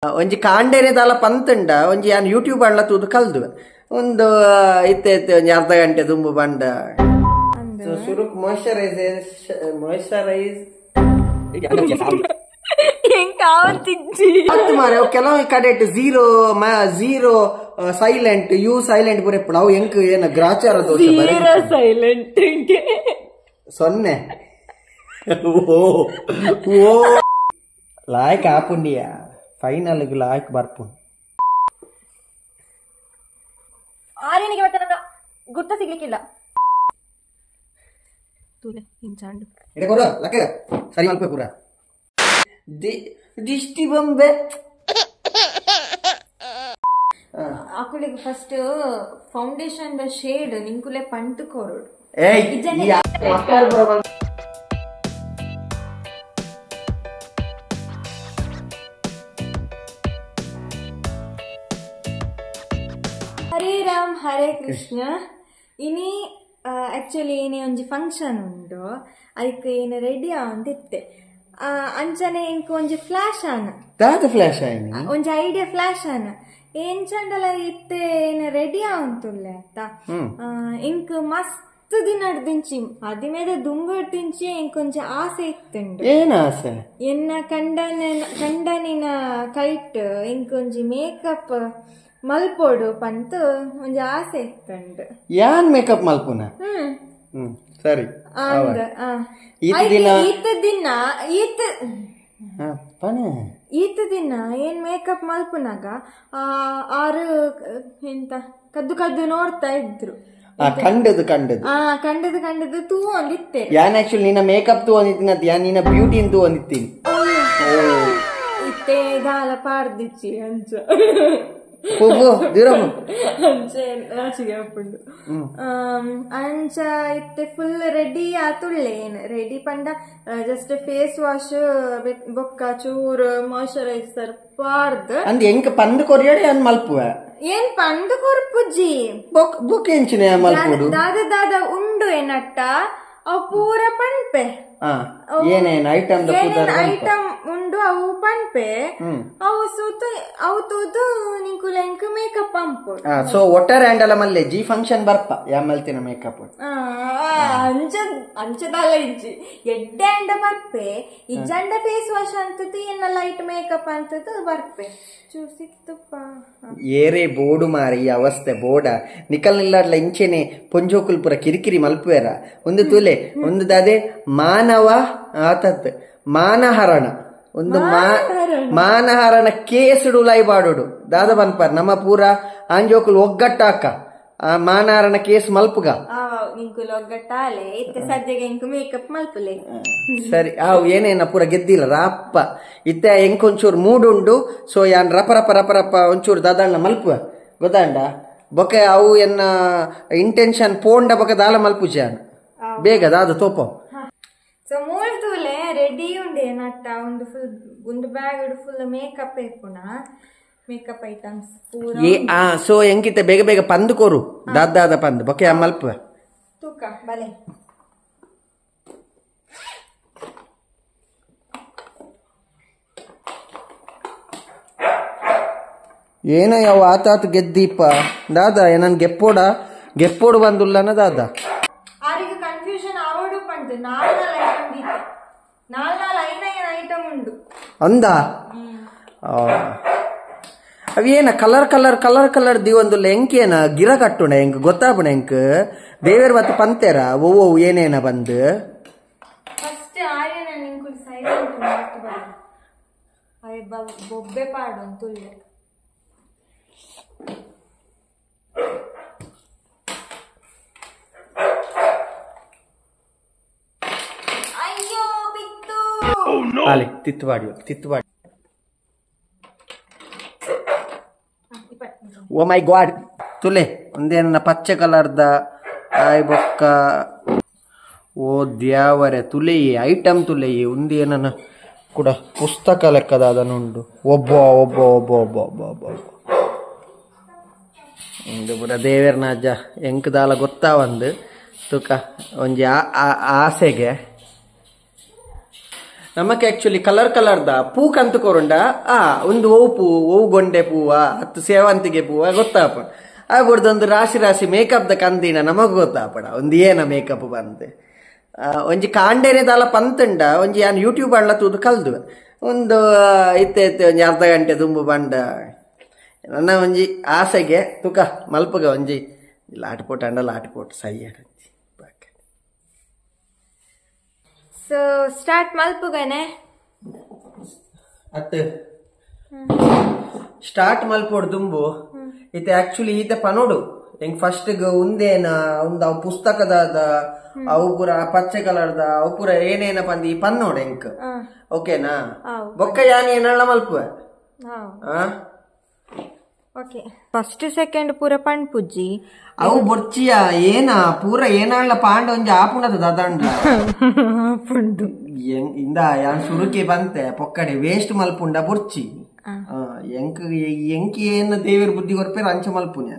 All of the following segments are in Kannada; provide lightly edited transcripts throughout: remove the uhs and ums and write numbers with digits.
ಒಂಜಿ ಕಾಂಡೇನೆ ದಾಲ ಪಂತುಂಡ ಒಂಜಿ ಯಾನ್ ಯೂಟ್ಯೂಬ್ ಅಣ್ಣ ತೂದು ಕಲ್ದು ಒಂದು ಇತ್ತೆ ಒಂಜಿ ಅರ್ಧ ಗಂಟೆ ತುಂಬು ಬಂಡ ಸುರುಕ್ ಮಾಯ್ಚರೈಸ್ ಮಾರೆ ಕೆಲವು ಕಡೆ ಝೀರೋ ಸೈಲೆಂಟ್ ಯು ಸೈಲೆಂಟ್ ಬುರೆಪ್ಪು ನಾವು ಎಂಕ್ ಏನ ಗ್ರಾಚಾರ ದೋಷ ಸೈಲೆಂಟ್ ಸೊನ್ನೆ ಓ ಲಾಯ್ಕ್ ಆಪುಂಡಿಯ ಫೈನಲ್ ಲಾಯ್ಕ್ ಬರ್ಪು ಆರ್ಯನಿಗೆ ಮತ್ತೆ ನನ್ನ ಗುರ್ತ ಸಿಗ್ಲಿಕ್ಕಿಲ್ಲ ಇಂಚಾಂಡು ಸರಿ ಮಲ್ಪ ಪೂರ ದಿಷ್ಟಿ ಬೊಂಬೆ ಅಕುಲಿಗೆ ಫಸ್ಟ್ ಫೌಂಡೇಶನ್ ದ ಶೇಡ್ ನಿಂಕುಲೆ ಪಂಟು ಕೊರೋಡು ಹರೇ ರಾಮ್ ಹರೇ ಕೃಷ್ಣ ಇನಿ ಆಕ್ಚುಲಿ ಏನೇ ಒಂಜಿ ಫಂಕ್ಷನ್ ಉಂಡು ಅದಕ್ಕೆ ಏನು ರೆಡಿ ಆವಂದಿತ್ತೆ ಅಂಚನೆ ಇಂಕ ಒಂಜಿ ಫ್ಲಾಶ್ ಆನ ಫ್ಲಾಶ್ ಒಂಜಿ ಐಡಿಯಾ ಫ್ಲಾಶ್ ಆನ ಏನ್ ಚಂಡಲ ಇತ್ತೆ ಏನ ರೆಡಿ ಆವಂತುಲ್ಲೆ ಆತ ಇಂಕ ಮಸ್ತ್ ದಿನ ದಿಂಚಿ ಅದಿ ಮೇಲೆ ದುಂಬಡ್ದಿಂಚಿ ಇಂಕೊಂಚ ಆಸೆ ಇತ್ತುಂಡು ಏನ್ ಆಸೆ ಎನ್ನ ಕಂಡನಿನ ಕೈಟ್ ಇಂಕೊಂಜಿ ಮೇಕಪ್ ಮಲ್ಪೋಡು ಪಂತ ಒಂಜಿ ಆಸೆ ಇತ್ತುಂಡು ಯಾನ್ ಮೇಕಪ್ ಮಲ್ಪುನ ಸರಿ ಈತ ದಿನ ಏನ್ ಮೇಕಪ್ ಮಲ್ಪುನಾಗ ಆರು ಎಂತ ಕದ್ದು ಕದ್ದು ನೋಡ್ತಾ ಇದ್ರು ಕಂಡದು ತೂ ಒಂದಿತ್ತೆ ಯಾನ್ ಆಕ್ಚುಲಿ ನಿನ್ನ ಮೇಕಪ್ ತೂ ಒಂದಿತ್ತಿನ ಯಾನ್ ನಿನ್ನ ಬ್ಯೂಟಿ ತೂ ಒಂದಿತ್ತೀನಿ ಇತ್ತೆ ದಾಲ ಪಾರ್ದಿಚ್ಚಿ ಅಂಚ ಅಂಚ ಇತ್ತೆ ಫುಲ್ ರೆಡಿ ಆತುಳ್ಳೆ ರೆಡಿ ಪಂಡ ಜಸ್ಟ್ ಫೇಸ್ ವಾಶ್ ಬೊಕ್ಕ ಚೂರು ಮಾಯ್ಚರೈಸರ್ ಪಾರ್ದ್ ಅಂದ್ ಎಂಕ ಪಂದ್ ಕೊರಿಯಡೆ ಅನ್ ಮಲ್ಪುವ ಏನ್ ಪಂದ್ ಕೊರ್ಪುಜಿ ಬೊಕ್ ಎಂಚಿನ ಮಲ್ಪುಡು ದಾದ ಉಂಡು ಏನಟ್ಟ ಅವು ಪೂರ ಪಂಪೆ ಏನೇನ್ ಐಟಮ್ ಐಟಮ್ ಉಂಡು ಅವು ಪಂಪೆ ಅವು ತೂತು ನಿಂಕುಲೆಂಕ್ ಮೇಕಪ್ ಪಂಪು ಸೊ ಒಟ್ಟಾರೆ ಹ್ಯಾಂಡಲ ಮಲ್ಲೆ ಜಿ ಫಂಕ್ಷನ್ ಬರ್ಪ ಯಾಮಲ್ತಿನ ಮೇಕಪ್ ಅಂಚದಲ್ಲ ಇಜ್ಜಿ ಎಡ್ಡೆ ಅಂಡ ಬರ್ಪೆ ಇಜ್ಜಂಡ ಫೇಸ್ ವಾಶ್ ಅಂತದ್ದು ಏನ ಲೈಟ್ ಮೇಕಪ್ ಅಂತದ್ದು ಬರ್ಪೆ ಚೂಸಿತ್ತಪ್ಪ ಏರೇ ಬೋಡು ಮಾರಿ ಈ ಅವಸ್ಥೆ ಬೋಡ ನಿಕಲ್ ನಿಲ್ಲಾಡ್ಲ ಇಂಚೆನೆ ಪೊಂಜೋಕುಲ್ ಪುರ ಕಿರಿಕಿರಿ ಮಲ್ಪುವೆರ ಒಂದು ತುಲೆ ಒಂದು ದಾದೆ ಮಾನವ ಆತತ್ ಮಾನಹರಣ ಒಂದು ಮಾನಹರಣ ಕೇಸುಡು ಲೈ ಬಾಡೋಡು ದಾದ ಬನ್ಪಾರ್ ನಮ್ಮ ಪೂರ ಆಂಜೋಕುಲ್ ಒಗ್ಗಟ್ಟಾಕ ಮಾನಹರಣ ಕೇಸ್ ಮಲ್ಪುಗ ಸರಿ ಅವು ಏನೇನ ಪೂರ ಗೆದ್ದಿಲ್ಲ ರಾಪ್ಪ ಇತ್ತೆ ಎಂಕೊಂಚೂರು ಮೂಡುಂಡು ಸೊ ಯಾನ್ ರಪ ಒಂಚೂರು ದಾದಾಂಡ ಮಲ್ಪುವ ಗೊತ್ತಾಂಡ ಬೊಕ ಅವು ಎನ್ನ ಇಂಟೆನ್ಷನ್ ಪೋಂಡ ಬೊಕ ದಾಲ ಮಲ್ಪುಜ ಬೇಗ ದಾದ ತೋಪ ಸೊ ಮೂಳ್ತೂಲೆ ರೆಡಿ ಉಂಡೆ ನಟ್ಟ ಒಂದು ಫುಲ್ ಒಂದು ಬ್ಯಾಗ್ ಫುಲ್ ಮೇಕಪ್ ಏಪುನ ಮೇಕಪ್ ಐಟಮ್ಸ್ ಪೂರ ಸೊ ಎಂಕಿತೆ ಬೇಗ ಬೇಗ ಪಂದ್ ಕೊರು ದಾದ ಪಂದ್ ಬೊಕೆ ಮಲ್ಪ ತೂಕ ಬಲೆ ಏನ ಯಾವ ಆತಾತ್ ಗೆದ್ದೀಪ ದಾದ ನನ್ ಗೆಪ್ಪೋಡು ಬಂದುಲ್ಲನ ದಾದ ಆರಿಗೆ ಕನ್ಫ್ಯೂಷನ್ ಆವಡು ಪಂಡ್ ನಾಲ್ ಐಟಮ್ ಉಂಡು ಅಂದ ಅವೇನ ಕಲರ್ ದಿವೊಂದುಲ್ಲ ಎಂಕೇನ ಗಿರ ಕಟ್ಟುಣ ಎಂಕ್ ಗೊತ್ತಾಪುಣ ಎಂಕ್ ದೇವೇರ್ ಬತ್ತು ಪಂತೆರ ಓ ಏನೇನ ಬಂದ್ ಫಸ್ಟ್ ಆರ್ಯನ ನಿಂಕು ಸೈಲೆಂಟ್ ಬೊಬ್ಬೆ ಪಾಡು ಅಂತುಲ್ಲೆ ಅಯ್ಯೋ ಬಿತ್ತು ಅಲೆ ತಿತ್ತುವಾಡಿ ಓ ಮೈ ಗಾಡ್ ತುಲೆ ಒಂದೇನ ಪಚ್ಚೆ ಕಲರ್ದ ಆಯ್ ಬೊಕ್ಕ ಓ ದ್ಯಾವರೆ ತುಲೆಯಿ ಐಟಮ್ ತುಲೆಯಿ ಒಂದೇನ ಕೂಡ ಪುಸ್ತಕ ಲೆಕ್ಕದ ಅದನ್ನುಂಡು ಒಬ್ಬ ಒಂದು ಪುರ ದೇವೇರ್ನಾಜ ಎಂಕದಾಲ ಗೊತ್ತಾ ಒಂದು ತುಕ ಒಂಜಿ ಆಸೆಗೆ ನಮಕ್ ಆಕ್ಚುಲಿ ಕಲರ್ ಕಲರ್ದ ಪೂ ಕಂತು ಕೊರುಂಡ ಒಂದು ಓವು ಗೊಂಡೆ ಪೂವ ಹತ್ತು ಸೇವಂತಿಗೆ ಪೂವ ಗೊತ್ತಾಪ ಆಗ್ಬಿಡ್ದು ರಾಶಿ ರಾಶಿ ಮೇಕಪ್ ದ ಕಂದಿನ ನಮಗ್ ಗೊತ್ತಾಪಡ ಒಂದು ಏನ ಮೇಕಪ್ ಬಂದೆ ಒಂಜಿ ಕಾಂಡೇನೆ ದಾಲ ಪಂತಂಡ ಒಂಜಿ ಯಾನ್ ಯೂಟ್ಯೂಬ್ ಅಣ್ಣ ತೂದು ಕಲ್ದು ಒಂದು ಇತ್ತೆ ಒಂಜಿ ಅರ್ಧ ಗಂಟೆ ತುಂಬು ಬಂಡ ನನ್ನ ಒಂಜಿ ಆಸೆಗೆ ತುಕ ಮಲ್ಪಗ ಒಂಜಿ ಲಾಟಿಪೋಟ್ ಅಂಡ ಲಾಟಿಪೋಟ್ ಸೈ ಸೊ ಸ್ಟಾರ್ಟ್ ಮಲ್ಪುಗನೆ ಅತ್ತ ಸ್ಟಾರ್ಟ್ ಮಲ್ಪೋಡು ದುಂಬು ಇತ್ತೆ ಆಕ್ಚುಲಿ ಈತ ಪನೋಡು ಹೆಂಗ್ ಫಸ್ಟ್ ಉಂದೇನ ಒಂದು ಅವು ಪುಸ್ತಕದ ಅವು ಪೂರ ಪಚ್ಚೆ ಕಲರ್ದ ಅವು ಪೂರ ಏನೇನ ಪಂದಿ ಪನ್ನೋಡು ಹೆಂಕ್ ಓಕೆನಾ ಬೊಕ್ಕ ಯಾನ್ ಏನಲ್ಲ ಮಲ್ಪುವ ಓಕೆ ಫಸ್ಟ್ ಸೆಕೆಂಡ್ ಪೂರ ಪಣ್ ಪುಜ್ಜಿ ಅವು ಬೊರ್ಚಿಯ ಏನ ಪೂರ ಏನಾಳ ಪಾಂಡ ಒಂಜಿ ಆಪುಂಡದ ದದಂಡ ಇಂದ ಯಾನ್ ಸುರುಕಿ ಬಂತೆ ಪೊಕ್ಕಡೆ ವೇಸ್ಟ್ ಮಲ್ಪುಂಡ ಬೊರ್ಚಿ ಎಂಕಿ ಏನ ದೇವರ ಬುದ್ಧಿ ಕೊರ್ಪೇರ ಅಂಚ ಮಲ್ಪುನ್ಯ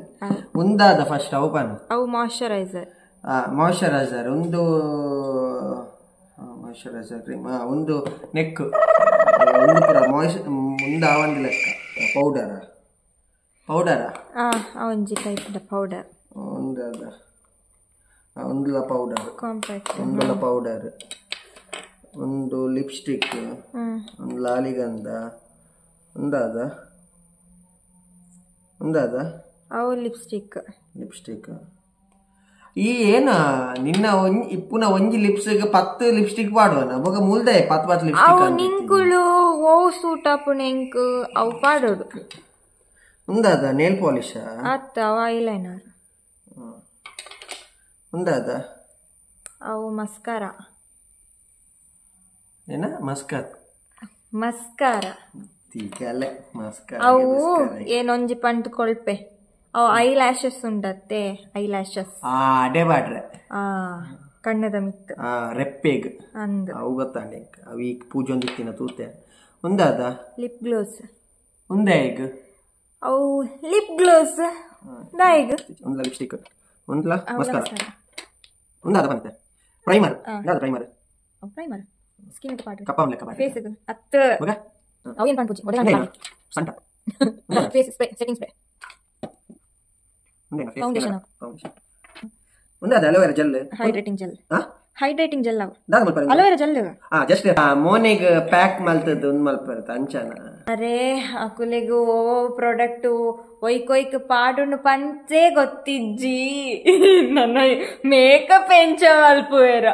ಮುಂದಾದ ಫಸ್ಟ್ ಅವು ಪನ್ ಅವು ಮಾಯಿಶ್ಚರೈಸರ್ ಒಂದು ಮಾಯಿಶ್ಚರೈಸರ್ ಕ್ರೀಮ್ ಒಂದು ನೆಕ್ ಒಂದು ಪೂರ ಮುಂದ ಒಂದು ಲೆಕ್ಕ ಪೌಡರ ಒಂಜಿ ಟೈಪ್ ಪೌಡರ್ ಒಂದುಲ ಪೌಡರ್ ಒಂದು ಲಿಪ್ಸ್ಟಿಕ್ ಒಂದು ಲಾಲಿಗಂಧ ಒಂದಾದ ಅವು ಲಿಪ್ಸ್ಟಿಕ್ ಈ ಏನ ನಿನ್ನ ಇಪ್ಪುನ ಒಂಜಿ ಲಿಪ್ಸ್ಗೆ 10 ಲಿಪ್ಸ್ಟಿಕ್ ಪಾಡುವನ ಬೊಕ ಮೂಲ್ದೆ 10 ಲಿಪ್ಸ್ಟಿಕ್ ನಿಂಕುಳು ಓ ಸೂಟ್ ಅಪ್ಪುನೆಂಕ್ ಅವು ಪಾಡೋಡು ಒಂದಾದ ನೇಲ್ ಪಾಲಿಶ್ ಅತ್ತ ಐಲೈನರ್ ಒಂದಾದ ಅವು ಮಸ್ಕಾರ ಏನ ಮಸ್ಕಾರ ಅವು ಏನೊಂಜಿ ಪಂಟ್ ಕೊಳ್ಪೆ ಅವು ಐ ಲ್ಯಾಶಸ್ ಉಂಡತ್ತೆ ಐ ಲ್ಯಾಶಸ್ ಅಡೆ ಬಾಡ್ರೆ ಕಣ್ಣದ ಮಿತ್ತು ರೆಪ್ಪೆಗ್ ಅಂದ್ ಅವು ಗೊತ್ತಾಂಡೆ ಅವು ಈಗ ಪೂಜೆ ಒಂದಿತ್ತಿನ ತೂತೆ ಒಂದಾದ ಲಿಪ್ ಗ್ಲೋಸ್ ಒಂದೇ ಈಗ ಅವು ಲಿಪ್ ಗ್ಲೋಸ್ ದಾಯಿಗ್ ಒಂದ್ಲ ಲಿಪ್ಸ್ಟಿಕ್ ಒಂದ್ಲ ಮಸ್ಕಾರ ಒಂದಾದ ಬಂತೆ ಪ್ರೈಮರ್ ಸ್ಕಿನ್ ಪಾರ್ಟ್ ಕಪ್ಪ ಲೆಕ್ಕ ಫೇಸ್ ಅತ್ತ ಅವು ಏನು ಪಂಟ್ ಪೂಜೆ ಸಂಟ face spray setting spray foundation ಒಂದಾದ aloe vera gel hydrating gel aloe vera gel just ಮೋನೆಗ್ ಪ್ಯಾಕ್ ಮಲ್ತದ್ದು ಒಂದು ಮಲ್ಪರ್ತ ಅಂಚನ ಅರೆ ಅಕುಲೆಗು ಓ ಪ್ರಾಡಕ್ಟ್ ಒಯ್ಕೊಯ್ಕ್ ಪಾಡುನು ಪಂಚೆ ಗೊತ್ತಿಜ್ಜಿ ನನ್ನ ಮೇಕಪ್ ಎಂಚ ಮಲ್ಪುವೆರ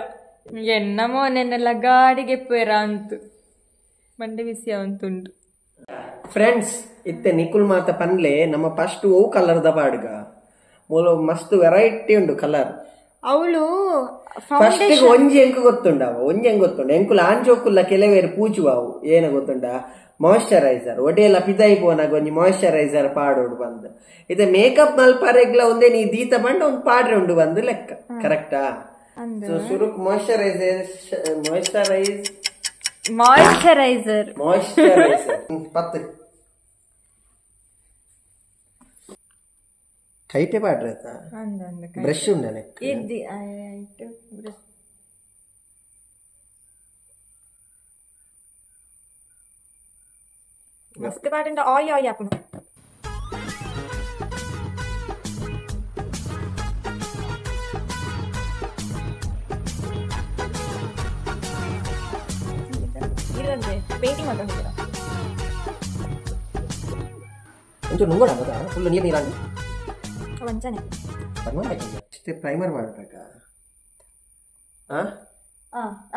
ಎನ್ನ ಮೋನೆನ್ನೆಲ್ಲ ಗಾಡಿಗೆ ಪುವೆರ ಅಂತು ಮಂಡೆ ಬಿಸಿ ಅವಂತುಂಟು ಫ್ರೆಂಡ್ಸ್ ಇತ್ತೆ ನಿಕುಲ್ ಮಾತ ಪನ್ಲೆ ನಮ್ಮ ಫಸ್ಟ್ ಓ ಕಲರ್ದ ಪಾಡ್ಗ ಮೂಲ ಮಸ್ತ್ ವೆರೈಟಿ ಉಂಡು ಕಲರ್ ಅವಳು ಫಸ್ಟ್ ಒಂಜಿ ಎಂಕು ಗೊತ್ತುಂಡ ಎಂಕುಲ ಆಂಜೋಕುಲ್ಲ ಕೆಲವೇರು ಪೂಜುವಾವು ಏನ ಗೊತ್ತುಂಡ ಮಾಯಿಶ್ಚರೈಸರ್ ಒಡೆಯಲ್ಲ ಪಿದಾಯಿ ಪೋನಾಗ ಒಂಜಿ ಮಾಯಿಶ್ಚರೈಸರ್ ಪಾಡೋಡು ಬಂದು ಇದು ಮೇಕಪ್ ಮಲ್ಪಾರೆಗ್ಲ ಒಂದೇ ನೀ ದೀತ ಬಂಡ ಒಂದು ಪಾಡ್ರೆ ಉಂಡು ಬಂದು ಲೆಕ್ಕ ಕರೆಕ್ಟಾ ಸುರುಕ್ ಮಾಯಿಶ್ಚರೈಸರ್ 10 ಕೈಟೆ ಪಾಡ್ರೆ ಬ್ರಷ್ ಉಂಡನೆ ಮಸ್ತ್ ಪಾಟಂಡ ಆಯ್ ಆಪುನು ಪೇಂಟಿಂಗ್ ಮಾಡ್ಕೊಂಡಿದ್ದೀರಾ ಒಂಚೂರು ನುಂಗೋಣ ಫುಲ್ ನೀರಾಗಿ ವಂಚನೆ ಅಷ್ಟೇ ಪ್ರೈಮರ್ ಮಾಡ್ಬೇಕಾ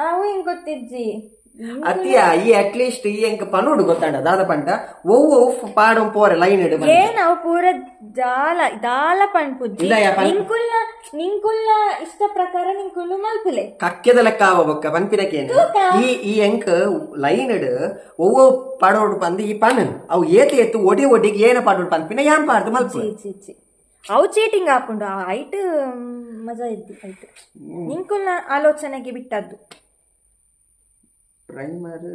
ಅವು ಹೆಂಗ್ ಗೊತ್ತಿಜ್ಜಿ ಅತಿಯ ಈ ಅಟ್ಲೀಸ್ಟ್ ಈ ಎಂಕ್ ಪನೋಡು ಗೊತ್ತಾಂಡ ದಾದ ಪಂಟ ಓವು ಪಾಡು ಪೋರೆ ಲೈನ್ ಇಡು ಏನಾವು ಪೂರ ದಾಲ ಪಣ್ ಪುಜ್ಜಿ ನಿಂಕುಲ್ನ ಇಷ್ಟ ಪ್ರಕಾರ ನಿಂಕುಲ್ಲು ಮಲ್ಪುಲೆ ಕಕ್ಕೆದ ಲೆಕ್ಕ ಆವ ಬೊಕ್ಕ ಪನ್ಪಿನಕೇನು ಈ ಎಂಕ್ ಲೈನ್ ಇಡು ಓವು ಪಾಡೋಡು ಪಂದು ಈ ಪನ್ ಅವು ಏತು ಒಡಿಗೆ ಏನ ಪಾಡೋಡು ಪನ್ಪಿನ ಯಾನ್ ಪಾಡ್ದು ಮಲ್ಪು ಅವು ಚೀಟಿಂಗ್ ಹಾಕೊಂಡು ಆ ಐಟ್ ಮಜಾ ಇದ್ದು ಐಟ್ ನಿಂಕುಲ್ನ ಆಲೋಚನೆಗೆ ಬಿಟ್ಟದ್ದು ಪ್ರೈಮರ್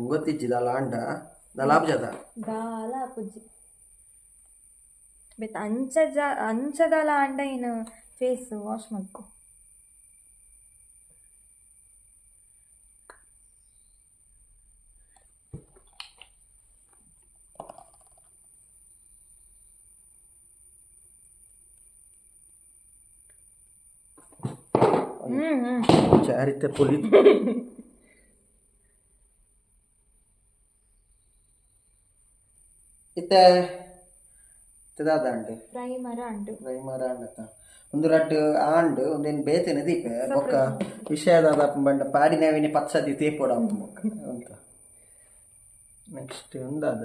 ಗೊತ್ತಿಜ್ಜಿ ದಾಲ ಅಂಡ ದಾಲಾಬ್ಜದ ದಾಲ ಪುಜ್ಜಿ ಬೆತ್ತ ಅಂಚದಾಲ ಅಂಡ ಏನು ಫೇಸ್ ವಾಶ್ ಮಾಡ್ಕೊ ಚಾರಿತ್ರೆ ಪುಲಿ ಇತ್ತ ದಾದಂಡು ಪ್ರೈಮರ ಅಂಡತ ಒಂದು ರಟ್ಟು ಆಂಡು ಒಂದೇನು ಬೇತೇನೆ ದೀಪೆ ಬೊಕ್ಕ ವಿಷಯದ ಬಂಡ ಪಾಡಿನವಿನ ಪತ್ಸದಿ ತೇಪೋಡ ಅಂತ ನೆಕ್ಸ್ಟ್ ಒಂದಾದ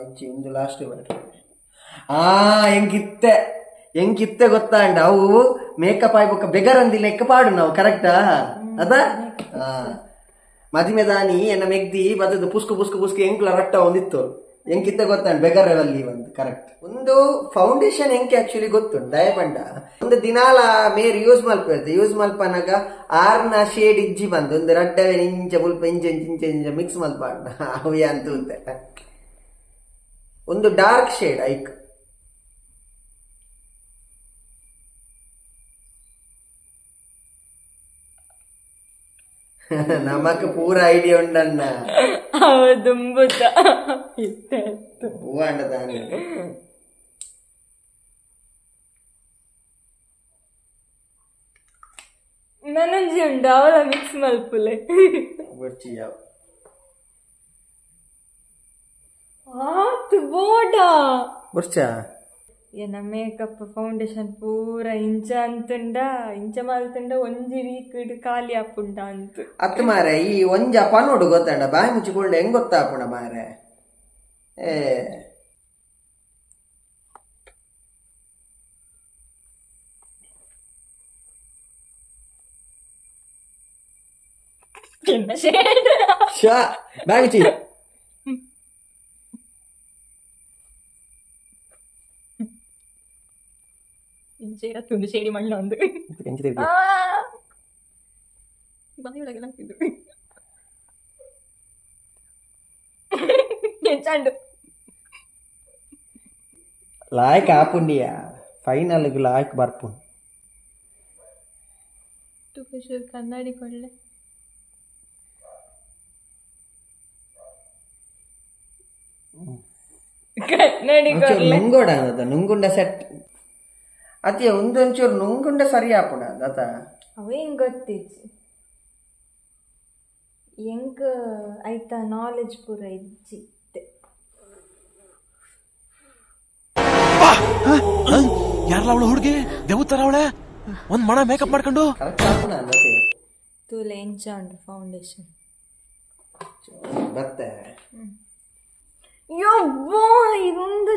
ಇಚ್ಚಿ ಒಂದು ಲಾಸ್ಟ್ ಎಂಕಿತ್ತೆ ಗೊತ್ತಾಂಡ ಅವು ಮೇಕಪ್ ಆಯ್ಬೊಕ್ಕ ಬೆಗರಂದಿಲ್ಲ ಎಕ್ಕ ಪಾಡು ನಾವು ಕರೆಕ್ಟಾ ಅದ ಮದಿಮೆ ದಾನಿ ಎನ್ನ ಮೆಗ್ದಿ ಬದದು ಪುಸ್ಕು ಎಂಕ್ಲ ರಟ್ಟ ಒಂದಿತ್ತು ಎಂಕಿತ್ತೆ ಗೊತ್ತಾಂಡ ಬೆಗರಲ್ಲಿ ಒಂದು ಕರೆಕ್ಟ್ ಒಂದು ಫೌಂಡೇಶನ್ ಎಂಕೆ ಆಕ್ಚುಲಿ ಗೊತ್ತುಂಟು ದಯಪಂಡ ಒಂದು ದಿನಾಲ ಮೇರ್ ಯೂಸ್ ಯೂಸ್ ಮಲ್ಪನಾಗ 6ನ ಶೇಡ್ ಇಜ್ಜಿ ಬಂದು ಒಂದು ರಡ್ಡವೇ ಇಂಚ ಮುಲ್ಪ ಇಂಚ ಮಿಕ್ಸ್ ಮಲ್ಪಾಡ ಅವು ಅಂತ ಒಂದು ಡಾರ್ಕ್ ಶೇಡ್ ಐಕ್ ನಮಕ್ ಪೂರ ಐಡಿಯಾ ಉಂಡಣ್ಣ ಹೂವಂಡದಾನಿ ನನಂಜಿ ಉಂಡು ಅವಳ ಮಿಕ್ಸ್ ಮಲ್ಪುಲೆ ಬರ್ಚಿಯಾವ್ ಆತು ಬೋಡಾ ಬರ್ಚಾ ಏನ ಮೇಕಪ್ ಫೌಂಡೇಶನ್ ಪೂರ ಇಂಚ ಮಲ್ತುಂಡ ಒಂಜಿ ವೀಕ್ ಖಾಲಿ ಆಪುಂಡ ಅಂತ ಅತ್ ಮಾರೆ ಈ ಒಂಜ ಪನೋಡು ಗೊತ್ತಂಡ ಬಾಯಿ ಮುಚ್ಚಿಕೊಳ್ಳೆ ಹೆಂಗ್ ಗೊತ್ತಾಪುಣ ಮಾರೆ ಬಾಯಿ ಮುಚ್ಚಿ ಒಂದು ಶೇಡಿ ಮಣ್ಣು ಒಂದು ಬಾಯಿಯೊಳಗೆಲ್ಲ ಚಂಡು ಲಾಯ್ಕ್ ಆಪುಂಡಿಯ ಫೈನಲ್ ಲಾಯ್ಕ್ ಬರ್ಪುಂಡು ಕನ್ನಡಿ ಕೊಳ್ಳೆ ಕನ್ನಡಿ ನುಂಗೋಡ ನುಂಗುಂಡ ಸೆಟ್ ಅತಿ ಒಂದೊಂಚೂರು ನುಂಗುಂಡ ಸರಿ ಆಪುಣ ಅದ ಅವೇ ಹೆಂಗ್ ಗೊತ್ತಿಜ್ಜಿ ಹೆಂಗ್ ಆಯ್ತಾ ನಾಲೆಜ್ ಪೂರ ಇಜ್ಜಿ ಯಾರಲ್ಲ ಅವಳು ಹುಡುಗಿ ದೇವತರ ಅವಳೆ ಒಂದ್ ಮಣ ಮೇಕಪ್ ಮಾಡ್ಕೊಂಡು ತೂಲೆ ಎಂಚಾಂಡು ಫೌಂಡೇಶನ್ ಬತ್ತೆ ಯಬ್ಬೋ ಇದೊಂದು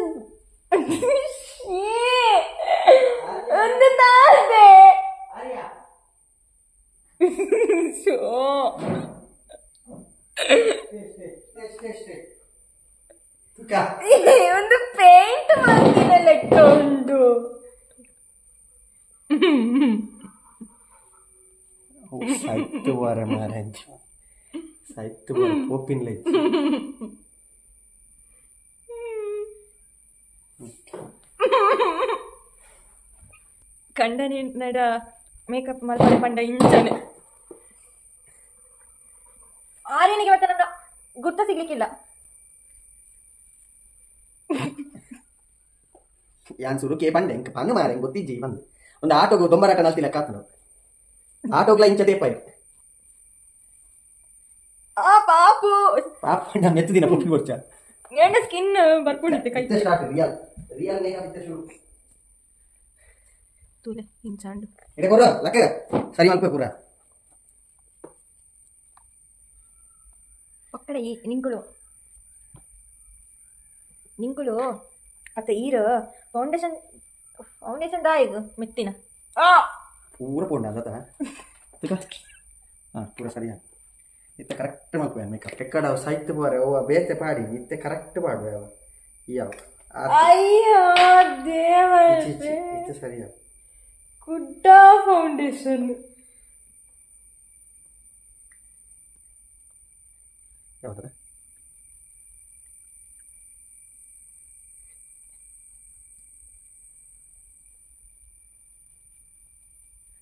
ಒಂದು ತಾಸೆ ಒಂದು ಪೇಂಟ್ ಮಾಡ್ತಿನ ಲೆಕ್ಕ ಉಂಟು ಸಾಯ್ತು ಬಾರ ಮಾರಂಚ ಸಾಯ್ತು ಬಾರ ಪೋಪಿನ್ಲ ಕಂಡನಿ ನಡ ಮೇಕಪ್ ಮಲ್ಪನೆ ಪಂಡ ಇಂಚನೆ ಆರ್ಯನಿಗೆ ಮತ್ತೆ ನನ್ನ ಗುರ್ತ ಸಿಗ್ಲಿಕ್ಕಿಲ್ಲ ಯಾನ್ ಸುರುಕೆ ಬಂದೆ ಇಂಕ ಬಂದು ಮಾರೆ ಗೊತ್ತಿಜ್ಜಿ ಬಂದು ಒಂದು ಆಟೋಗು ದೊಂಬರಾಟ ನಲ್ತಿ ಲೆಕ್ಕ ಆತನು ಆಟೋಗ್ಲ ಇಂಚ ದೇಪ ಪಾಪು ಪಾಪ ನಾನು ಎತ್ತು ದಿನ ಪುಪ್ಪಿ ಕೊಡ್ಚ ಎಂಡ ಸ್ಕಿನ್ ಬರ್ಕೊಂಡಿದ್ದೆ ಕೈ ಸ್ಟಾರ್ಟ್ ರಿಯಲ್ ಮೇಕಪ್ ಇತ್ತ ಶುರು ತೂಲೆ ಇಂಚಾಂಡು ಎಡೆ ಕೊರ ಲಕ್ಕ ಸರಿ ಮಲ್ಪ ಪೂರ ಒಕ್ಕಡೆ ನಿಂಕುಳು ಅತ್ತ ಈರು ಫೌಂಡೇಶನ್ ದಾಯಿಗು ಮೆತ್ತಿನ ಪೂರ ಪೋಂಡ ಅದ ಪೂರ ಸರಿಯಾ ಇತ್ತ ಕರೆಕ್ಟ್ ಮಲ್ಪೆ ಮೇಕಪ್ ಎಕ್ಕಡ ಸಾಹಿತ್ಯ ಬಾರೆ ಅವ ಬೇತೆ ಪಾಡಿ ಇತ್ತೆ ಕರೆಕ್ಟ್ ಪಾಡುವೆ ಅವ ಯಾವ ಅಯ್ಯೋ ದೇವರೇ ಇತ್ತೆ ಸರಿಯಾ ಗುಡ್ಡ ಫೌಂಡೇಶನ್ ಯಾವ್ದು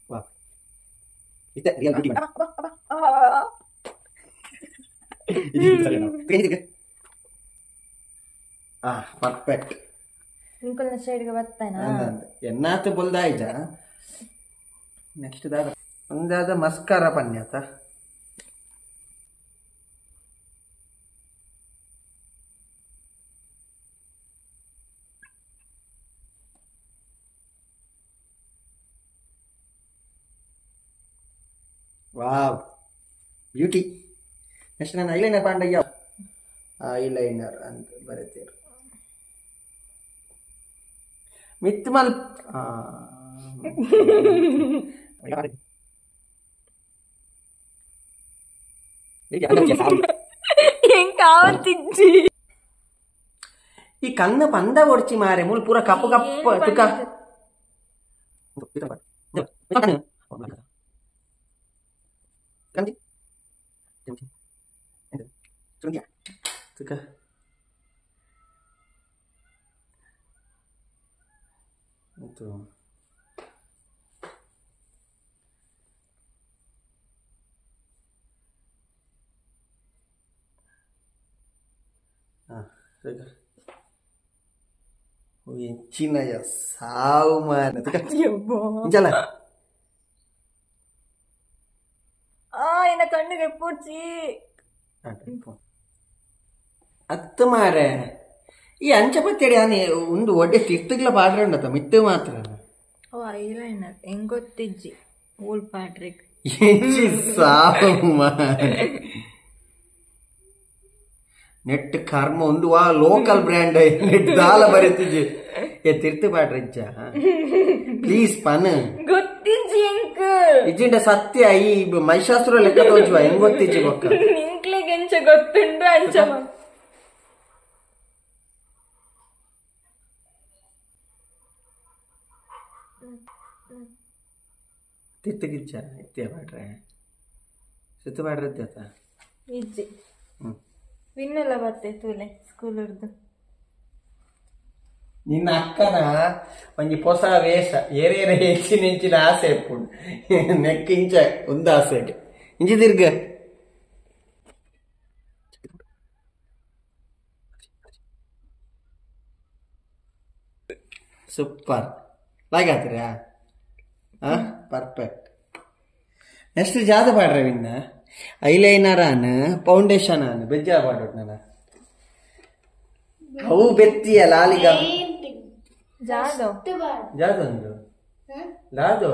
ವಾ ಇತ್ತೆ ರಿಯಲ್ ಬ್ಯೂಟಿ ಪರ್ಫೆಕ್ಟ್. ఇంకొన్న సైడ్గా వస్తానా ಎನ್ನಾತ ಬೊಲ್ದಾಯ್ಜ ನೆಕ್ಸ್ಟ್ ದಾದ ಒಂದಾದ ಮಸ್ಕಾರ ಪನ್ಯಾತ ವಾವ್ ಬ್ಯೂಟಿ. ನೆಕ್ಸ್ಟ್ ನಾನು ಐಲೈನರ್ ಪಾಂಡಯ್ಯ ಐಲೈನರ್ ಅಂತ ಬರೀತೀರ ಮಿತ್ ಮಲ್ ಈ ಕನ್ನ ಪಂದ ಒಡ್ಚಿ ಮಾರೆ ಮುಲ್ ಪೂರ ಕಪ್ಪು ಕಪ್ಪ ತುಕ ತುಕ itu Cina ya sama itu kan jalan ina ಕಣ್ಣಿಗೆ ಪೂರ್ತಿ ಅತ್ತು ಮಾರೆ ಈ ಅಂಚಪತ್ತೇಡಿ ಆನೆ ಒಂದು ಒಡ್ಡೆ ತಿರ್ತಗ್ಲ ಪಾಡ್ರೆ ಉಂಡತ ಮಿತ್ತು ಮಾತ್ರ ಐಲೈನರ್ ಹೆಂಗ್ ಗೊತ್ತಿಜ್ಜಿ ಓಲ್ ಪಾಡ್ರಿಗ್ ಎಂಚಿ ಸಾವು ನೆಟ್ ಕರ್ಮ ಒಂದು ವಾ ಲೋಕಲ್ ಬ್ರ್ಯಾಂಡ್ ನೆಟ್ ದಾಲ ಬರೀತಿಜ್ಜಿ ಏ ತಿರ್ತು ಪಾಡ್ರೆ ಇಜ್ಜ ಪ್ಲೀಸ್ ಪನ್ ಗೊತ್ತಿಜ್ಜಿ ಎಂಕ್ ಇಜ್ಜಿಂಡ ಸತ್ಯ ಈ ಮಹಿಷಾಸುರ ಲೆಕ್ಕ ತೋಜುವ ಹೆಂಗ್ ಗೊತ್ತಿಜ್ಜಿ ಬೊಕ್ಕ ನಿಂಕ್ಲೆಗ್ ಎಂಚ ಗೊತ್ತುಂಡು ಅಂಚ ತಿತ್ತಗಿಜ್ಜ ಇತ್ಯ ಪಾಡ್ರೆ ಸುತ್ತ ಪಾಡ್ರೆ ಇದ್ದ ಇಜ್ಜಿ ವಿನ್ನೆಲ್ಲ ಬರ್ತೆ ತೂಲೆ ಸ್ಕೂಲರ್ದು ನಿನ್ನ ಅಕ್ಕನ ಒಂಜಿ ಹೊಸ ವೇಷ ಏರೇರೆ ಹೆಚ್ಚಿನ ಹೆಚ್ಚಿನ ಆಸೆ ಎಪ್ಪುಂಡು ನೆಕ್ ಇಂಚ ಒಂದು ಆಸೆಗೆ ಇಂಚಿ ತಿರ್ಗ ಸೂಪರ್ ಲಾಗಾತ್ರಿಯಾ ಪರ್ಫೆಕ್ಟ್ ನೆಕ್ಸ್ಟ್ ಜಾದ ಪಾಡ್ರೆ ವಿನ್ನ ಐಲೈನರ್ ಆನ್ ಫೌಂಡೇಶನ್ ಆನ್ ಬೆಜ್ಜ ಪಾಡೋಟ್ ನನ್ನ ಅವು ಬೆತ್ತಿಯ ಲಾಲಿಗ ಜಾದೊಂದು ಲಾದು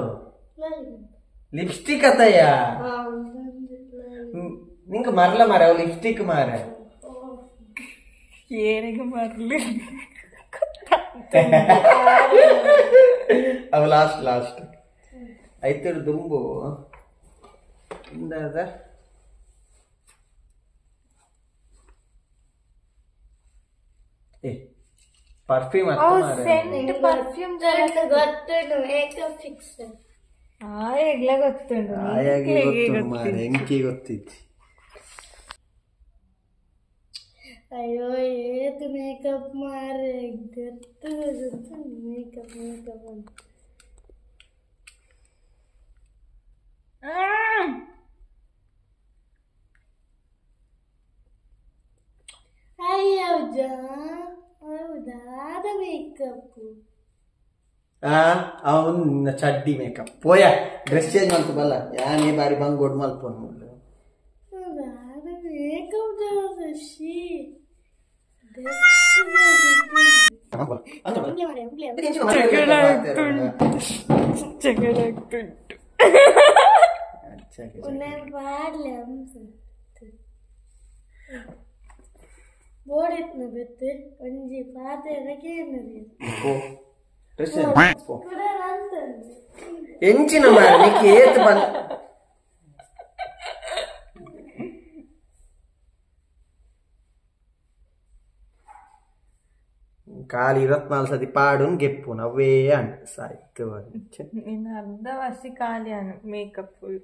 ಲಿಪ್ಸ್ಟಿಕ್ ಅತ್ತಯ್ಯ ನಿಂಗೆ ಮರ್ಲ ಮಾರ ಅವು ಲಿಪ್ಸ್ಟಿಕ್ ಮಾರ ಏನಿಗೆ ಮರ್ಲಿ ಅವು ಲಾಸ್ಟ್ ಐತರು ದುಂಬು ಇಂದಾದ ಏ ಪರ್ಫ್ಯೂಮ್ ಪರ್ಫ್ಯೂಮ್ ಗೊತ್ತುಂಡು ಮೇಕಪ್ ಫಿಕ್ಸ್ ಆಯಗ್ಲ ಗೊತ್ತುಂಡು ಮಾರೆ ಎಂಕಿ ಗೊತ್ತಿತ್ತು ಅಯ್ಯೋ ಏತು ಮೇಕಪ್ ಮಾರೆ ಗೊತ್ತು ಮೇಕಪ್ ಅಂತ ಹೌದಾದ ಮೇಕಪ್ ಅವನು ನಿನ್ನ ಚಡ್ಡಿ ಮೇಕಪ್ ಪೋಯ ಡ್ರೆಸ್ ಚೇಂಜ್ ಮಾಡ್ತು ಬಲ್ಲ ಯಾನೇ ಬಾರಿ ಬಂಗ್ ಗೊಡ್ ಮಲ್ಪೋನು ಮೇಕಪ್ ಬೋಡೆತ್ನ ಬೆತ್ತು ಒಂಜಿ ಪಾತೆ ಎಂಚಿನ ಮಾರ ನಿಕ್ಕೆ ಏತ್ ಬಂದ ಖಾಲಿ 24 ಸತಿ ಪಾಡು ಗೆಪ್ಪು ನವ್ವೇ ಅಂಡ್ ಸಾಯ್ತು ಇನ್ನು ಅರ್ಧ ವರ್ಷ ಖಾಲಿ ಅನು ಮೇಕಪ್ ಫುಲ್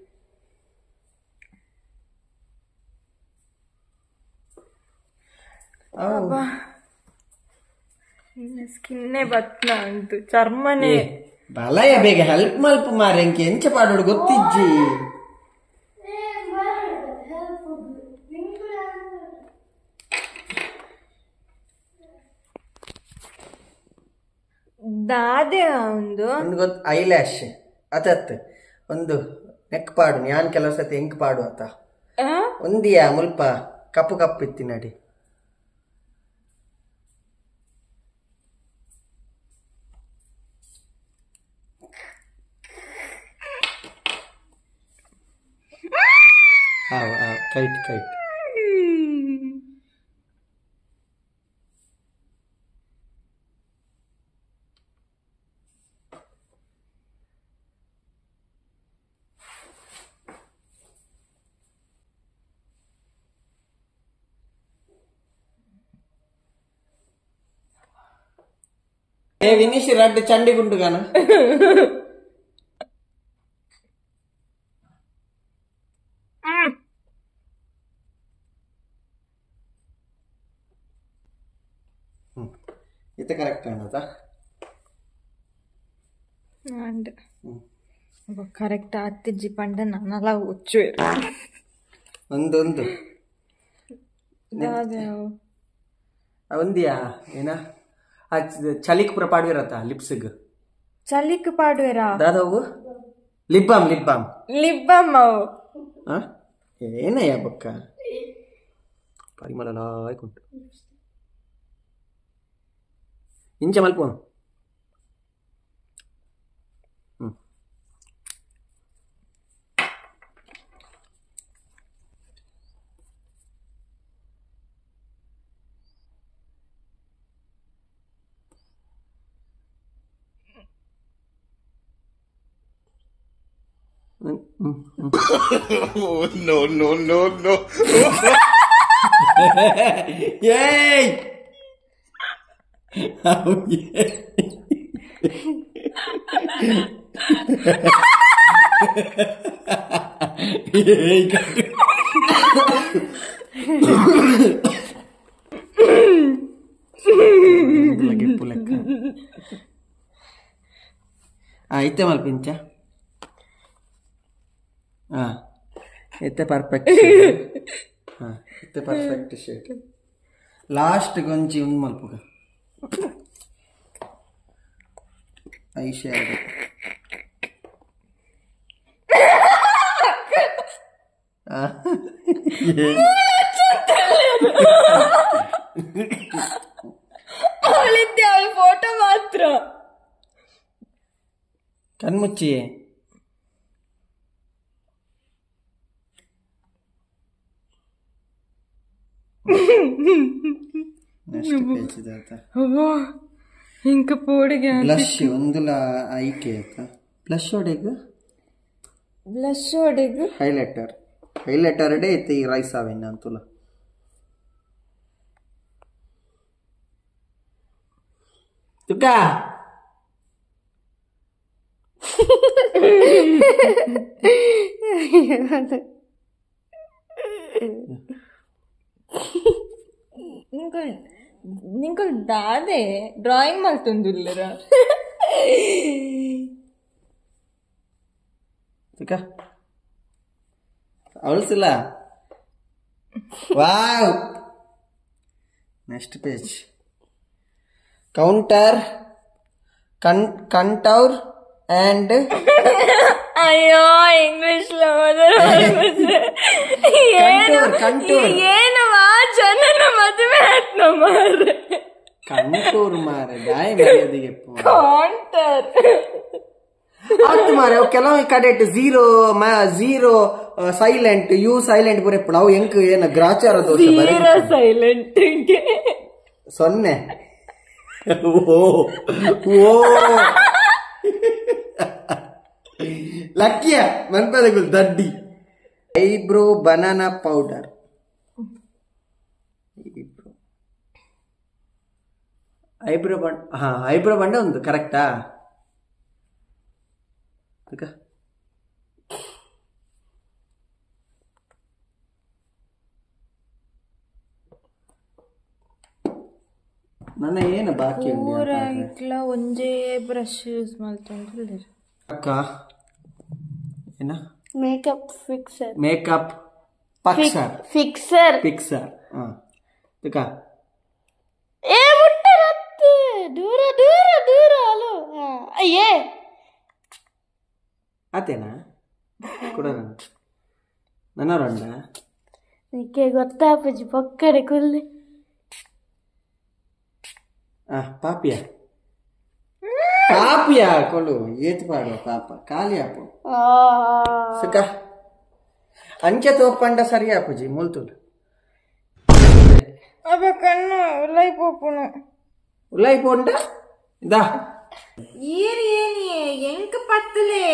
ಸ್ಕಿನ್ನೇ ಬತ್ನ ಅಂತು ಚರ್ಮನೇ ಬಲಯ ಬೇಗ ಹೆಲ್ಪ್ ಮಲ್ಪ ಮಾರೆ ಎಂಕೆ ಎಂಚ ಪಾಡೋಡು ಗೊತ್ತಿಜ್ಜಿ ದಾದೆ ಒಂದು ಒಂದು ಗೊತ್ತು ಐಲ್ಯಾಶ್ ಅತತ್ ಒಂದು ನೆಕ್ ಪಾಡು ಯಾನ್ ಕೆಲವು ಸತಿ ಹೆಂಗ್ ಪಾಡು ಆತ ಒಂದಿಯಾ ಮುಲ್ಪ ಕಪ್ಪು ಕಪ್ಪು ಇತ್ತಿ ನಡಿ ಕೈಟ್ ಕೈಟ್ వినిష్ రెడ్ చండి గుండుగానా ഇത് കറക്റ്റ് ആണതാ ಕರೆಕ್ಟ್ ಆಗ್ತಿಜ್ಜಿ ಪಂಡ ನಾನೆಲ್ಲ ಹುಚ್ಚು ಒಂದೊಂದು ಒಂದಿಯಾ ಏನ ಚಲಿಕ್ ಪುರ ಪಾಡ್ವಿರತ್ತ ಲಿಪ್ಸ್ಗ್ ಚಲಿಕ್ ಪಾಡ್ವೇರ ದಾದವು lip balm lip balm lip balm ಅವು ಏನಯ್ಯ ಬೊಕ್ಕ ಪರಿಮಳ ಆಯ್ಕೊಂಟು ಇಂಚ ಮಲ್ಪೋನು No, no, no, no. Yay! Oh, yeah. Lagi pulak. Itu mal pinca. Itu perfect shade. Itu perfect shade. Last gonchi un malpuga. Eye shadow. ಅವಳಿದ್ದೆ ಅವಳ ಫೋಟೋ ಮಾತ್ರ ಕಣ್ಮುಚ್ಚಿ ನೆಕ್ಸ್ಟ್ ಪೇಜ್ ಇದಾತ ಇಂಕ ಪೋಡಿಗೆ ಬ್ಲಷ್ ಒಂದುಲ ಐಕೆ ಆತ ಬ್ಲಷ್ ಒಡೆಗ್ ಹೈಲೈಟರ್ ಡೇ ಐತೆ ಈ ರೈಸ್ ಆವೆನ್ನ ಅಂತುಲ ತುಕ ನಿಂಕಲ್ ದಾದೆ ಡ್ರಾಯಿಂಗ್ ಮಾಡ್ತೊಂದುಲ್ಲರ ತುಕ ಅವಳಿಸಿಲ್ಲ wow next page counter contour and ಅಯ್ಯೋ ಇಂಗ್ಲಿಷ್ ಏನು ಜನನ ಮದುವೆ ಆಯ್ತು ಮಾರೆ ಕಂಟೂರ್ ಮಾರೆ ದಾಯ ಮರ್ಯಾದೆಗೆ ಕೌಂಟರ್ ಆಯ್ತು ಮಾರೆ ಅವು ಕೆಲವು ಕಡೆ ಝೀರೋ ಸೈಲೆಂಟ್ ಯು ಸೈಲೆಂಟ್ ಬರೆಪ್ಪಳು ಅವು ಹೆಂಗ್ ಏನ ಗ್ರಾಚಾರ ದೋಷ ಸೈಲೆಂಟ್ ಸೊನ್ನೆ ಓ ಲಕ್ಕಿಯ ಮನ್ಪದಗಳು ದಡ್ಡಿ ಐಬ್ರೋ ಬನಾನಾ ಪೌಡರ್ ಐಬ್ರೋ ಬಂಡ ಒಂದು ಕರೆಕ್ಟಾ ನನ್ನ ಏನು ಬಾಕಿ ಇಟ್ಲ ಒಂದೇ ಬ್ರಷ್ ಯೂಸ್ ಮಾಡ್ತಂದ್ರೆ ಅಕ್ಕ ಏನ ಮೇಕಪ್ ಫಿಕ್ಸರ್ ಮೇಕಪ್ ಫಿಕ್ಸರ್ ಏ ಮುಟ್ಟರತ್ತೆ ದೂರ ದೂರ ದೂರ ಅಲೋ ಅಯ್ಯೇ ಆತೇನಾ ಕೊಡ ನನ್ನವರಂಡ ನಿಕ್ಕೆ ಗೊತ್ತಾಪಜಿ ಪಕ್ಕಡೆ ಕುಲ್ಲೆ ಪಾಪಿಯಾ ಪಾಪಿಯಾ ಕೊಡು ಏತು ಪಾಡುವ ಪಾಪ ಖಾಲಿ ಆಪು ಸುಖ ಅಂಚೆ ತೋಪಂಡ ಸರಿ ಆಪುಜಿ ಮುಲ್ತುಡು ಅವ ಕಣ್ಣು ಉಲೈ ಪೋಪುನು ಉಲೈ ಪೋಂಡ ದಾ ಏರಿ ಏನಿ ಎಂಕ ಪತ್ತಲೆ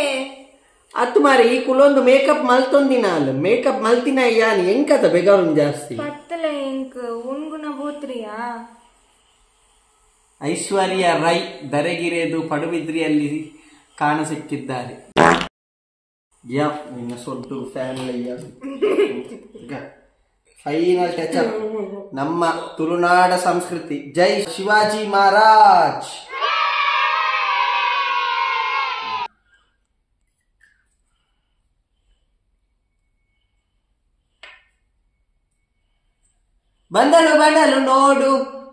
ಅತ್ತು ಮಾರಿ ಈ ಕುಲೊಂದು ಮೇಕಪ್ ಮಲ್ತೊಂದಿನ ಅಲ್ಲ ಮೇಕಪ್ ಮಲ್ತಿನ ಯಾನಿ ಎಂಕತ ಬೆಗರುನ್ ಜಾಸ್ತಿ ಪತ್ತಲೆ ಎಂಕ ಉಣ್ಗುಣ ಬೋತ್ರಿಯಾ ಐಶ್ವರ್ಯ ರೈ ದರೆಗಿರೆದು ಪಡುಬಿದ್ರಿಯಲ್ಲಿ ಕಾಣ ಸಿಕ್ಕಿದ್ದಾರೆ ಯಾ ನಿನ್ನ ಸೊಡ್ಡು ಫ್ಯಾಮಿಲಿ ಫೈನಲ್ ಟಚ್ ಅಪ್ ನಮ್ಮ ತುಳುನಾಡ ಸಂಸ್ಕೃತಿ ಜೈ ಶಿವಾಜಿ ಮಹಾರಾಜ್ ಬಂದಳು ಬಂದಳು ನೋಡು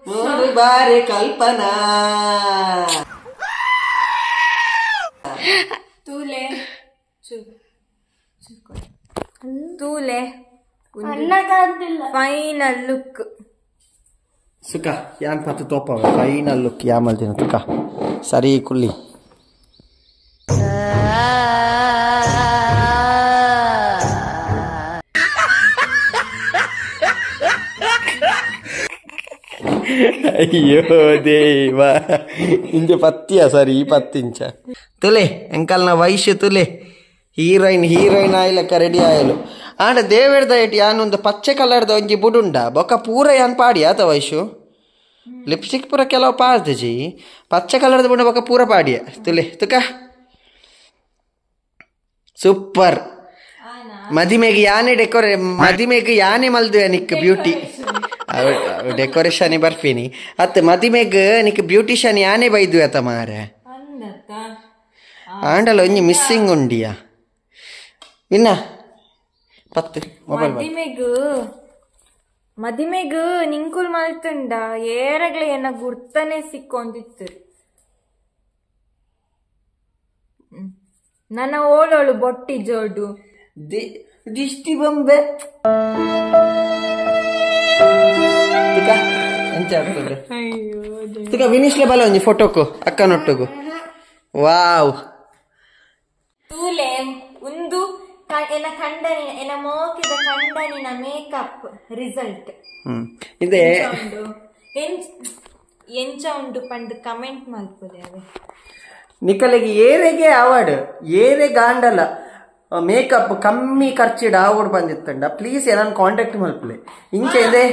ನೋಡು ಬಾರೆ ಕಲ್ಪನಾ ತೂಲೆ ತೂಲೆ ಫೈನಲ್ ಲುಕ್ ಸುಖ ಯಾನ್ ಪತ್ತು ತೋಪ ಫೈನಲ್ ಲುಕ್ ಯಾಮಲ್ದಿನ ತುಕ ಸರಿ ಕುಲ್ಲಿ ಅಯ್ಯೋ ದೇವ ಇಂಚ ಪತ್ತಿಯ ಸರಿ ಈ ಪತ್ತಿಂಚ ತುಲೆ ಎಂಕಲ್ನ ವಯಸ್ಸು ತುಲೆ ಹೀರೋಯಿನ್ ಆಯ್ಲಕ್ಕ ರೆಡಿ ಆಯಲು ಆಂಡ ದೇವೇರ್ದ ಏಟಿ ಯಾನೊಂದು ಪಚ್ಚೆ ಕಲರ್ದ ಒಂಜಿ ಬುಡುಂಡ ಬೊಕ್ಕ ಪೂರ ಯಾನ್ ಪಾಡಿ ಆತ ವಯಸ್ಸು ಲಿಪ್ಸ್ಟಿಕ್ ಪೂರ ಕೆಲವು ಪಾಡ್ದಜಿ ಪಚ್ಚೆ ಕಲರ್ದ ಬುಡ ಬೊಕ್ಕ ಪೂರ ಪಾಡಿಯ ತುಲೆ ತುಕ ಸೂಪರ್ ಮದಿಮೆಗೆ ಯಾನೆ ಮಲ್ದು ನಿಕ್ ಬ್ಯೂಟಿ ಡೆಕೋರೇಷನ್ ಬರ್ತೀನಿ ಅತ್ತ ಮದಿಮೆಗ್ ನಿಕ್ ಬ್ಯೂಟಿಷನ್ ಯಾನೆ ಬೈದು ಆತ ಮಾರ ಆಂಡಲ ಒಂಜಿ ಮಿಸ್ಸಿಂಗ್ ಉಂಡಿಯಾ ಇನ್ನ ಪತ್ತು ಮೊಬೈಲ್ ಮದಿಮೆಗ್ ನಿಂಕುಲ್ ಮಲ್ತುಂಡ ಏರಗ್ಲೆ ಏನ ಗುರ್ತನೆ ಸಿಕ್ಕೊಂದಿತ್ತು ನನ್ನ ಓಳೋಳು ಬೊಟ್ಟಿ ಜೋಡು ದಿಷ್ಟಿ ಬೊಂಬೆ ವಿನಿಶ್ಲೆ ಬಲ ಒಂಜಿ ಫೋಟೋಕು ಅಕ್ಕನೊಟ್ಟುಗು ವಾವ್ ತೂಲೆ ಒಂದು ಎನ ಖಂಡನಿ ಎನ ಮೋಕಿದ ಖಂಡನಿನ ಮೇಕಪ್ ರಿಸಲ್ಟ್ ಇದೆ ಎಂಚ ಉಂಡು ಪಂಡ್ ಕಮೆಂಟ್ ಮಲ್ಪುದೆ ಅವೆ ನಿಕಲಿಗೆ ಏರೆಗೆ ಅವಾರ್ಡ್ ಏರೆ ಗಾಂಡಲ ಮೇಕಪ್ ಕಮ್ಮಿ ಖರ್ಚಿಡ ಅವಾರ್ಡ್ ಬಂದಿತ್ತಂಡ ಪ್ಲೀಸ್ ಏನನ್ ಕಾಂಟ್ಯಾಕ್ಟ್ ಮಲ್ಪಲೆ ಇಂಚ ಇದೆ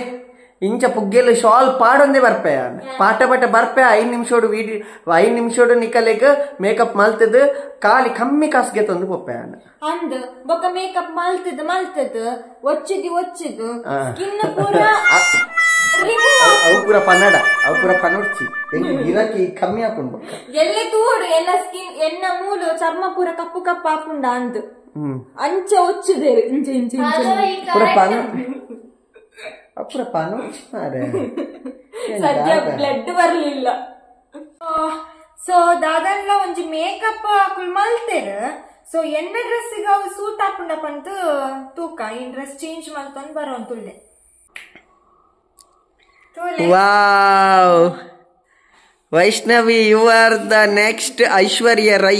ಇಂಚ ಪುಗ್ಗೆಲು ಶಾಲ್ ಪಾಡೊಂದೇ ಬರ್ಪೆ ಪಾಟ ಬರ್ಪೆ 5 ನಿಮಿಷೋಡು ವಿಡಿಯೋ 5 ನಿಮಿಷೋಡು ನಿಕಲೆಗ್ ಮೇಕಪ್ ಮಲ್ತದ ಕಾಲಿ ಕಮ್ಮಿ ಕಾಸ್ಗೆ ತಂದು ಪೊಪ್ಪೆ ಅಂದ್ ಬೊಕ ಮೇಕಪ್ ಮಲ್ತದ ಒಚ್ಚಿದು ಸ್ಕಿನ್ ಪೂರ ಅವು ಪೂರ ಪನ್ನಡ್ಚಿ ಗಿರಾಕಿ ಕಮ್ಮಿ ಹಾಕೊಂಡು ಬೊಕ್ಕ ಎಲ್ಲೆ ತೂಡು ಎಲ್ಲ ಸ್ಕಿನ್ ಎನ್ನ ಮೂಲು ಚರ್ಮ ಪೂರ ಕಪ್ಪು ಹಾಕೊಂಡ ಅಂದ್ ಅಂಚ ಒಚ್ಚಿದೇರು ಇಂಚ ಪೂರ ಅಪುರ ಪಾನು ಸದ್ಯ ಬ್ಲಡ್ ಬರ್ಲಿಲ್ಲ ಸೊ ದಾದನ್ಲ ಒಂಜಿ ಮೇಕಪ್ ಹಾಕುಲ್ ಮಲ್ತೇರ ಸೊ ಎನ್ನ ಡ್ರೆಸ್ಸಿಗೆ ಅವು ಸೂಟ್ ಹಾಕೊಂಡ ಪಂತ ತೂಕ ಈ ಡ್ರೆಸ್ ಚೇಂಜ್ ಮಲ್ತೊಂದು ಬರೋಂತುಳ್ಳೆ wow Vaishnavi you are the next Aishwarya Rai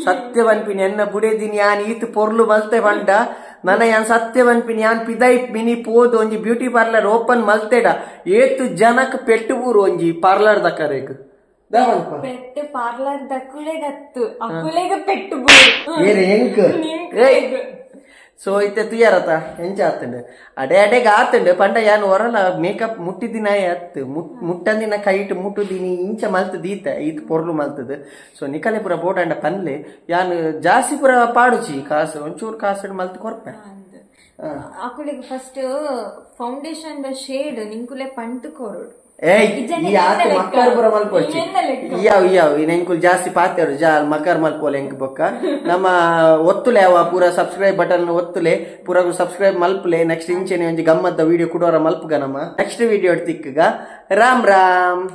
ಸತ್ಯವನ್ಪಿನಿ ಎನ್ನ ಬುಡೇದಿನಿ ಯಾನ್ ಈತ್ ಪೊರ್ಲು ಮಲ್ತೆ ಬಂಡ ನನ್ನ ಯಾನ್ ಸತ್ಯವನ್ಪಿನಿ ಯಾನ್ ಪಿದೈ ಮಿನಿ ಪೋದು ಒಂಜಿ ಬ್ಯೂಟಿ ಪಾರ್ಲರ್ ಓಪನ್ ಮಲ್ತೆಡ ಏತು ಜನಕ್ ಪೆಟ್ಟುಬೂರು ಒಂಜಿ ಪಾರ್ಲರ್ ದಕ್ಕರೇಕ್ ಪೆಟ್ಟು ಪಾರ್ಲರ್ ದಕ್ಕುಳೆ ಗತ್ತು ಅಕುಳೆಗ ಪೆಟ್ಟು ಸೊ ಇತ್ತೆ ತುಯ್ಯಾರತ ಎಂಚ ಆತಂಡು ಅಡೆಗೆ ಆತಂಡು ಪಂಡ ಯಾನ್ ಹೊರಲ ಮೇಕಪ್ ಮುಟ್ಟಿದಿನ ಅತ್ತು ಮುಟ್ಟಂದಿನ ಕೈಟ್ ಮುಟ್ಟುದಿನಿ ಇಂಚ ಮಲ್ತದ ಈತ ಪೊರ್ಲು ಮಲ್ತದ ಸೊ ನಿಕಲೆ ಪುರ ಬೋಡಂಡ ಪನ್ಲೆ ಯಾನ್ ಜಾಸ್ತಿ ಪುರ ಪಾಡುಚಿ ಕಾಸು ಒಂಚೂರು ಕಾಸು ಮಲ್ತು ಕೊರ್ಪೆ ಅಕುಳೆಗ ಫಸ್ಟ್ ಫೌಂಡೇಶನ್ ದ ಶೇಡ್ ನಿಂಕುಲೆ ಪಂಟು ಕೊರೋಡು ಮಕ್ಕರ್ ಪುರ ಮಲ್ಪೊಡ್ಚಿ ಇಯಾವ್ ನೆಂಕುಲ್ ಜಾಸ್ತಿ ಪಾತ್ಯಾರು ಮಕರ್ ಮಲ್ಪೋಲೆ ಎಂಕ್ ಬೊಕ್ಕ ನಮ್ಮ ಒತ್ತುಲೆ ಅವ ಪೂರ ಸಬ್ಸ್ಕ್ರೈಬ್ ಬಟನ್ ಒತ್ತುಲೆ ಪೂರ ಸಬ್ಸ್ಕ್ರೈಬ್ ಮಲ್ಪುಲೆ ನೆಕ್ಸ್ಟ್ ಇಂಚೆನೆ ಒಂಜಿ ಗಮ್ಮತ್ತ ವಿಡಿಯೋ ಕುಡೋರ ಮಲ್ಪುಗ ನಮ್ಮ ನೆಕ್ಸ್ಟ್ ವಿಡಿಯೋ ತಿಕ್ಕಗ ರಾಮ್ ರಾಮ್.